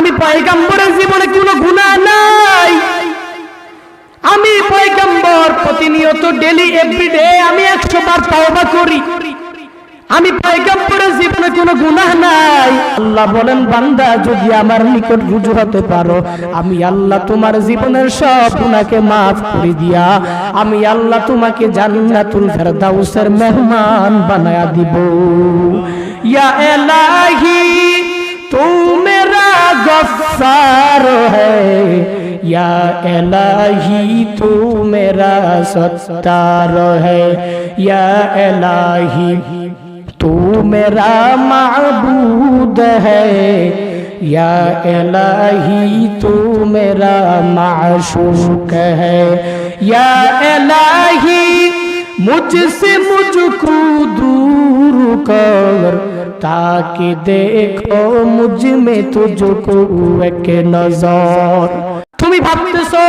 আমি পয়গম্বরের জীবনে কোনো গুনাহ নাই। আমি পয়গম্বর প্রতিনিয়ত ডেইলি এভরিডে আমি 100 বার তওবা করি। আমি পয়গম্বরের জীবনে কোনো গুনাহ নাই। আল্লাহ বলেন বান্দা যদি আমার নিকট রুজু হতে পারো, আমি আল্লাহ তোমার জীবনের সব গুনাহকে maaf করে দিয়া আমি আল্লাহ তোমাকে জান্নাতুল ফেরদাউসের মেহমান বানায়া দিব। ইয়া ইলাহি তু মেরা গফফার হ্যায়, या इलाही तू मेरा सत्तार है, या इलाही तू मेरा माबूद है, या इलाही तू मेरा माशूक है, या इलाही मुझसे मुझको दूर कर ताकि देखो मुझ में तुझको एक नजर। তুমি ভাবতেছো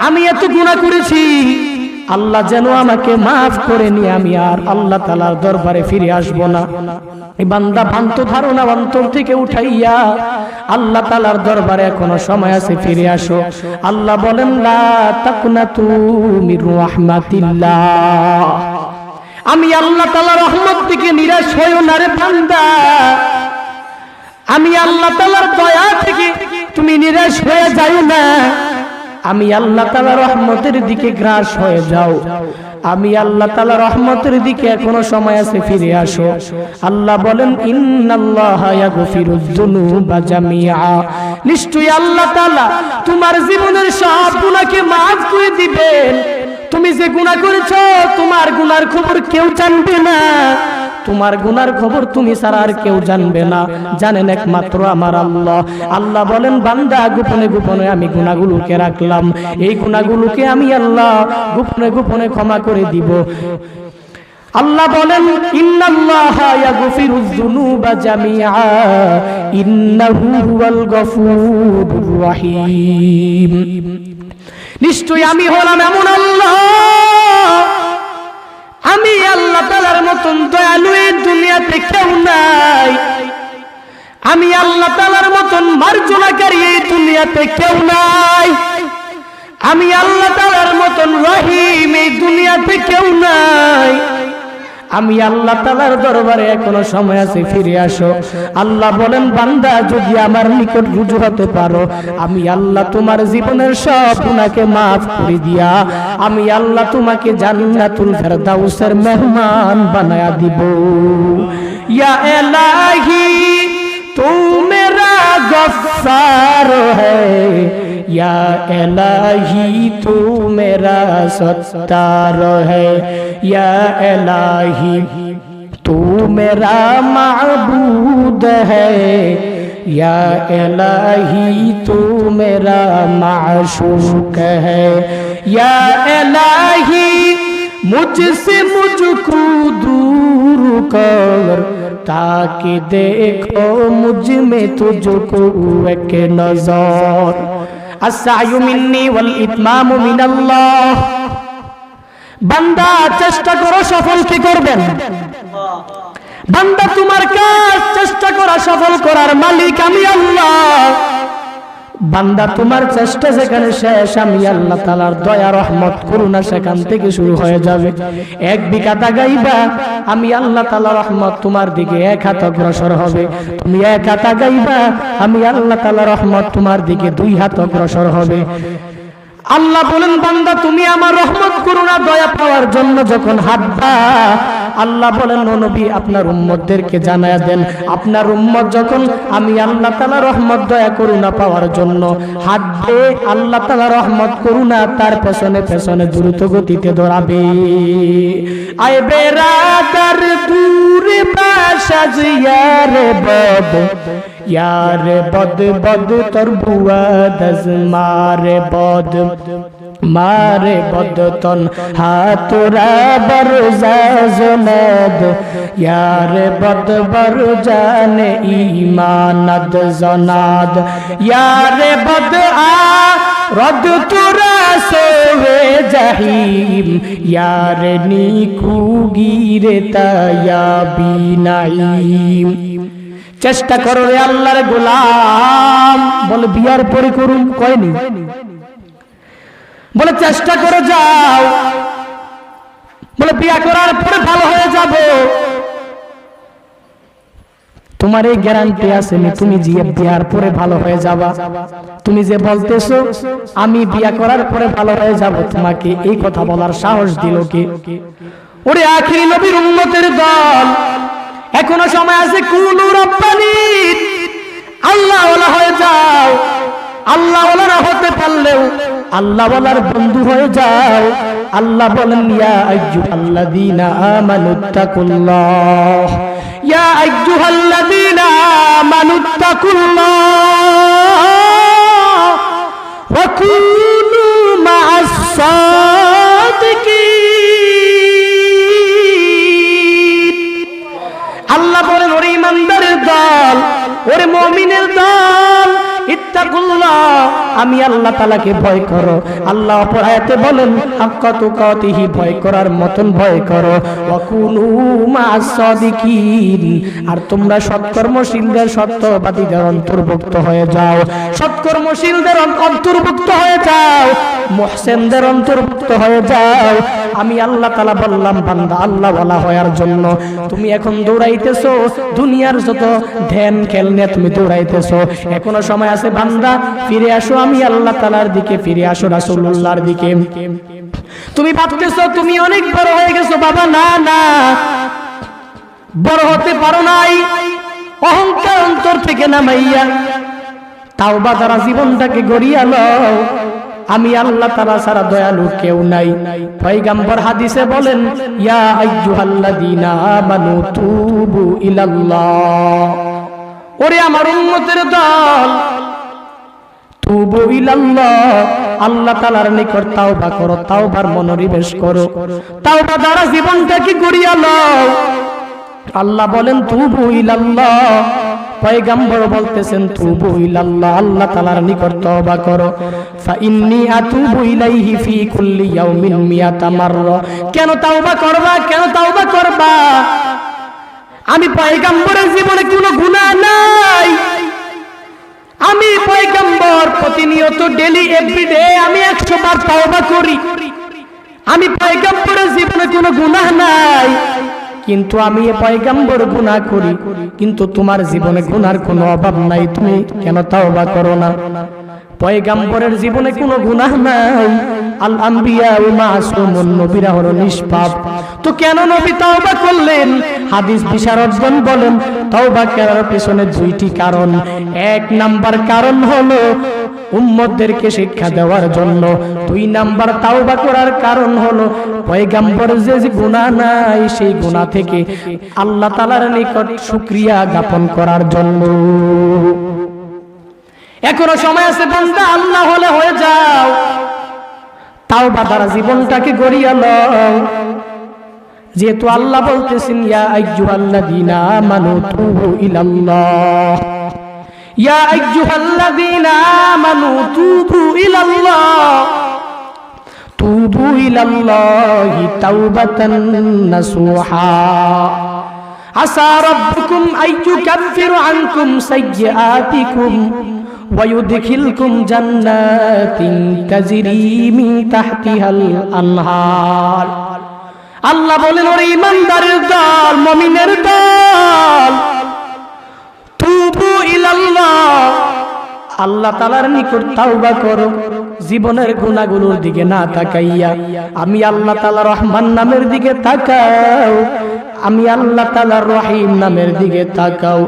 আমি এত গুনাহ করেছি, আল্লাহ যেন আমাকে maaf করে নিয়ে আমি আর আল্লাহ তাআলার দরবারে ফিরে আসব না। এই বান্দা ভ্রান্ত ধারণা অন্তর থেকে উঠাইয়া আল্লাহ তাআলার দরবারে এখনো সময় আছে, ফিরে আসো। আল্লাহ বলেন লা তাকনাতু মির রাহমাতিল্লাহ, আমি আল্লাহ তাআলার রহমত থেকে নিরাশ হইও না রে বান্দা। আমি আল্লাহ তাআলার দয়া থেকে তুমি নিরাশ হয়ে যাও না। আমি আল্লাহ তাআলার রহমতের দিকে গ্রাস হয়ে যাও। আমি আল্লাহ তাআলার রহমতের দিকে এখনো সময় আছে, ফিরে আসো। আল্লাহ বলেন ইন্নাল্লাহা ইয়াগফিরুয যুনুবা জামিআ, নিশ্চয়ই আল্লাহ তাআলা তোমার জীবনের সব গুনাহকে maaf করে দিবেন। তুমি যে গুনাহ করেছো তোমার গুনার খবর কেউ জানবে না, তোমার গুনার খবর তুমি ছাড়া আর কেউ জানবে না, জানেন একমাত্র আমার আল্লাহ। আল্লাহ বলেন বান্দা গোপনে গোপনে আমি গুনাহগুলোকে রাখলাম, এই গুনাহগুলোকে আমি আল্লাহ গোপনে গোপনে ক্ষমা করে দিব। আল্লাহ বলেন ইন্নাল্লাহা ইয়াগফিরুয যুনুবা জামিআ ইন্নাহু হুয়াল গফুরুর রহিম, নিশ্চয়ই আমি হলাম এমন আল্লাহ, আমি আল্লাহ তাআলার মতন দয়ালু এই দুনিয়াতে কেউ নাই। আমি আল্লাহ তাআলার মতন মার্জনাকারী এই দুনিয়াতে কেউ নাই। আমি আল্লাহ তাআলার মতন রহিম এই দুনিয়াতে কেউ নাই। আমি আল্লাহ তাআলার দরবারে এখনো সময় আছে, ফিরে আসো। আল্লাহ বলেন বান্দা যদি আমার নিকট রুজু হতে পারো, আমি আল্লাহ তোমার জীবনের সব গুনাহকে maaf করে দিয়া আমি আল্লাহ তোমাকে জান্নাতুল ফেরদাউসের মেহমান বানায়া দিব। ইয়া ইলাহি তু মেরা গফফার হ্যায়, या इलाही तू मेरा सत्तार है, या इलाही तू मेरा माबूद है, या इलाही तू मेरा माशूक है, या इलाही मुझसे मुझको दूर कर ताकि देखो मुझ में तुझको एक नजर। अस्सायु मिन्नी वल इतमामु मिनल्लाह, বান্দা চেষ্টা করো, সফল কি করবেন? বান্দা তোমার কাজ চেষ্টা করা সফল করার মালিক আমি আল্লাহ। বান্দা তোমার চেষ্টা যেখানে শেষ আমি আল্লাহ তাআলার দয়া রহমত করুণা সেখান থেকে শুরু হয়ে যাবে। 1 বিঘা দাগাইবা আমি আল্লাহ তাআলার রহমত তোমার দিকে 1 হাত অগ্রসর হবে। তুমি 1 হাত আগাইবা আমি আল্লাহ তাআলার রহমত তোমার দিকে 2 হাত অগ্রসর হবে। আল্লাহ বলেন বান্দা তুমি আমার রহমত করুণা দয়া পাওয়ার জন্য যখন হাঁটবা, আল্লাহ বলেন ও নবী আপনার উম্মতদেরকে জানায়া দেন, আপনার উম্মত যখন আমি আল্লাহ তাআলা রহমত দয়া করুণা পাওয়ার জন্য হাঁটবে, আল্লাহ তাআলা রহমত করুণা তার পেছনে পেছনে দ্রুত গতিতে দৌড়াবে। আয় বেরাদার দূরে বাসা জিয়ারে বদ, यारे बद बद तर बुआ दस मारे बद मारे बद तन हाथुरा बरजा जलद, यारे बद बर जाने ईमानद जनाद, यारे बद आ रद तुरा सोवे जहीम, यारे नीकू गिरे तया बीनाईम। চেষ্টা করো রে আল্লাহর গোলাম। বলে বিয়ার পরে করুন, কয়নি? বলে চেষ্টা করে যাও। বলে বিয়া করার পরে ভালো হয়ে যাব। তোমার এই গ্যারান্টি আছে তুমি যে বিয়ার পরে ভালো হয়ে যাবা? তুমি যে বলতেছো আমি বিয়া করার পরে ভালো হয়ে যাব, তোমাকে এই কথা বলার সাহস দিল কে? ওরে আখিরি নবীর উম্মতের দল, এখনো সময় আছে। কুনু রব্বানী, আল্লাহ ওয়ালা হয়ে যাও। আল্লাহ ওয়ালা না হতে পারলেও আল্লাহ ওয়ালার বন্ধু হয়ে যাও। আল্লাহ বলেন ইয়া আইয়ুহাল্লাযীনা আমানুত্তাকুল্লাহ, ইয়া আইয়ুহাল্লাযীনা আমানুত্তাকুল্লাহ ওয়া কুনু মা'আস সাদিকিন। আল্লাহ বলেন ওরে ইমানদারের দল, ওরে মুমিনের দল, ইত্তাকুল্লাহ, আমি আল্লাহ তাআলাকে ভয় করো। আল্লাহ অপর আয়াতে বলেন হাক্কা তুকাতিহি, ভয় করার মতন ভয় করো। ওয়া কুনু মা'আস সাদিকিন, আর তোমরা সৎকর্মশীলদের, সত্যবাদীদের অন্তর্ভুক্ত হয়ে যাও। সৎকর্মশীলদের অন্তর্ভুক্ত হয়ে যাও, মুহসিনদের অন্তর্ভুক্ত হয়ে যাও। আমি আল্লাহ তাআলা বললাম বান্দা আল্লাহ ওয়ালা হওয়ার জন্য তুমি এখন দৌড়াইতেছো, দুনিয়ার যত ধ্যান খেল নিয়ে তুমি দৌড়াইতেছো। এখনো সময় আছে বান্দা, ফিরে আসো আমি আল্লাহ তাআলার দিকে, ফিরে আসো রাসূলুল্লাহর দিকে। তুমি ভাবতেছো তুমি অনেক বড় হয়ে গেছো, বাবা না না, বড় হতে পারো নাই। অহংকার অন্তর থেকে নামাইয়া তাওবা দ্বারা জীবনটাকে গড়িয়ে লও। আমি আল্লাহ তাআলা ছাড়া দয়ালু কেউ নাই। পয়গম্বর হাদিসে বলেন ইয়া আইয়ুহাল্লাযীনা আমানু তুবু ইলাল্লাহ, ওরে আমার উম্মতের দল, তুবু ইলাল্লাহ, আল্লাহ তাআলার নিকট তাওবা করো, তাওবার মনোনিবেশ করো, তাওবা দ্বারা জীবনটাকে গড়িয়ে লও। আল্লাহ বলেন তুবু ইলাল্লাহ, পয়গম্বর বলতেছেন তুবু ইলাল্লাহ, আল্লাহ তাআলার নিকট তওবা করো। ফা ইন্নী আতুবু ইলাইহি ফি কুল্লি ইয়াউমিন মিয়াতা মাররা। কেন তওবা করবা? কেন তওবা করবা? আমি পয়গম্বরের জীবনে কোনো গুনাহ নাই। আমি পয়গম্বর প্রতিনিয়ত ডেইলি এভরিডে আমি 100 বার তওবা করি। আমি পয়গম্বরের জীবনে কোনো গুনাহ নাই, কিন্তু আমি পয়গম্বর গুনাহ করি, কিন্তু তোমার জীবনে গুনার কোনো অভাব নাই, তুমি কেন তওবা করো না? পয়গম্বরের জীবনে কোনো গুনাহ নাই। আল আম্বিয়া ওয়া মাসুমুন, নবীরা হলো নিষ্পাপ, তো কেন নবী তওবা করলেন? হাদিস বিশারদগণ বলেন তওবা করার পেছনে দুইটি কারণ। এক নাম্বার কারণ হলো উম্মতদেরকে শিক্ষা দেওয়ার জন্য। 2 নাম্বার তওবা করার কারণ হলো পয়গম্বরের যে গুনাহ নাই সেই গুনাহ থেকে আল্লাহ তাআলার নিকট শুকরিয়া জ্ঞাপন করার জন্য। এখনো সময় আছে বান্দা, আল্লাহ হলে হয়ে যাও, তাওবা দ্বারা জীবনটাকে গড়িয়ে লও। যেহেতু আল্লাহ বলতেছেন ইয়া আইয়ুহাল্লাযীনা আমানু তুবু ইলাল্লাহ, ইয়া আইয়ুহাল্লাযীনা আমানু তুবু ইলাল্লাহ, তুবু ইলাল্লাহি তাওবাতান নাসুহা, আসা রাব্বুকুম আইয়ুকাফিরু আনকুম সাইয়্যাতিকুম ওয়া ইউদখিলকুম জান্নাতিন তাজরি মিন তাহতিহাল আনহার। আল্লাহ বলেন ওরে ইমানদারের দল, মুমিনের দল, তুবু ইলাল্লাহ, আল্লাহ তাআলার নিকট তাওবা করো, জীবনের গুনাহগুলোর দিকে না তাকাইয়া আমি আল্লাহ তাআলা রহমান নামের দিকে তাকাও, আমি আল্লাহ তাআলা রহিম নামের দিকে তাকাও,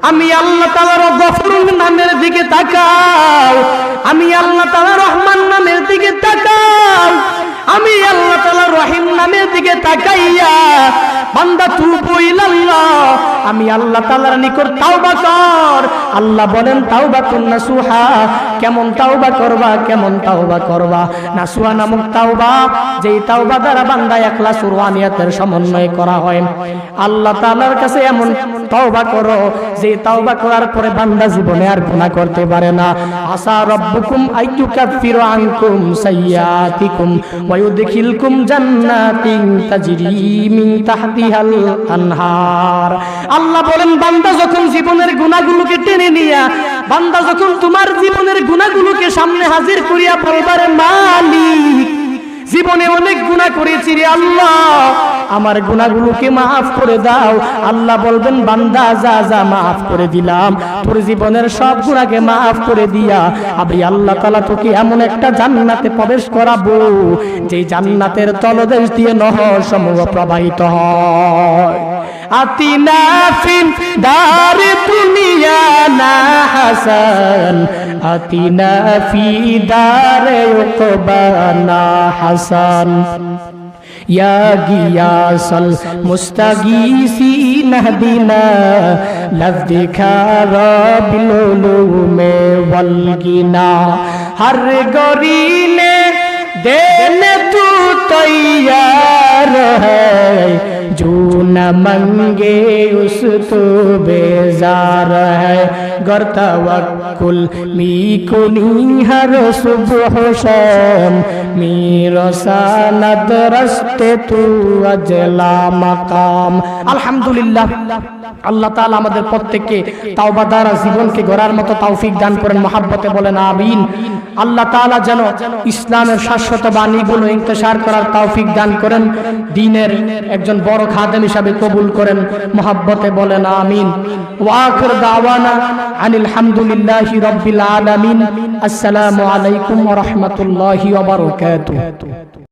আমি আল্লাহ তাআলা গফুর নামের দিকে তাকাও, আমি আল্লাহ তাআলা রহমান নামের দিকে তাকাও, আমি আল্লাহ তাআলা রহিম নামের দিকে তাকাইয়া বান্দা তুবু ইলাল্লাহ, আমি আল্লাহ তাআলার নিকট তাওবা কর। আল্লাহ বলেন তাওবাতুন নাসুহা, কেমন তাওবা করবা, কেমন তাওবা করবা? নাসুহা নামক তাওবা, যেই তাওবা দ্বারা বান্দা ইখলাস ও নিয়তের সমন্বয় করা হয়। আল্লাহ তাআলার কাছে এমন তাওবা করো যে তাওবা করার পরে বান্দা জীবনে আর গুনাহ করতে পারে না। আসা রব্বুকুম আইয়ুকাফিরু আনকুম সাইয়্যাতিকুম ওয়া ইউদখিলকুম জান্নাতিন তাজরি মিন তাহতিহাল আনহার। আল্লাহ বলেন বান্দা যখন জীবনের গুনাহগুলোকে টেনে নিয়া, বান্দা যখন তোমার জীবনের গুনাহগুলোকে সামনে হাজির করিয়া বলবারে মালিক জীবনে অনেক গুনাহ করেছি রে আল্লাহ, আমার গুনাহগুলোকে মাফ করে দাও। আল্লাহ বলবেন বান্দা যা যা মাফ করে দিলাম, তোর জীবনের সব গুনাহকে মাফ করে দিয়া আমি আল্লাহ তাআলা তোকে এমন একটা জান্নাতে প্রবেশ করাবো যে জান্নাতের তলদেশ দিয়ে নহর সমূহ প্রবাহিত হয়। আতিনা ফিন দারে দুনিয়া না হাসান, আতিনা ফি দারে উকবানা হাসান। ইয়া গিয়াসাল মুস্তাগীসিন হদিনা লফদিখারা বিলুলুমে ওয়াল গিনা। হর গরিনে দেনে তু তৈয়ার হ্যায়, जो न मंगे उस तो बेजार है। गर तवक्कुल मी कुनी हर सुबह शाम, मेरो सनद रस्ते तू अजला मकाम। আলহামদুলিল্লাহ, আল্লাহ তাআলা আমাদের প্রত্যেককে তাওবা দ্বারা জীবনকে গড়ার মতো তৌফিক দান করেন। মহব্বতে বলেন আমিন। আল্লাহ তাআলা যেন ইসলামের শাশ্বত বাণীগুলো ইন্তেশার করার তৌফিক দান করেন, দ্বীনের একজন বড় খাদেম হিসাবে কবুল করেন। মহব্বতে বলেন আমিন। ওয়া আখির দাওয়ানা আনিল হামদুলিল্লাহি রাব্বিল আলামিন। আসসালামু আলাইকুম ওয়া রাহমাতুল্লাহি ওয়া বারাকাতুহু।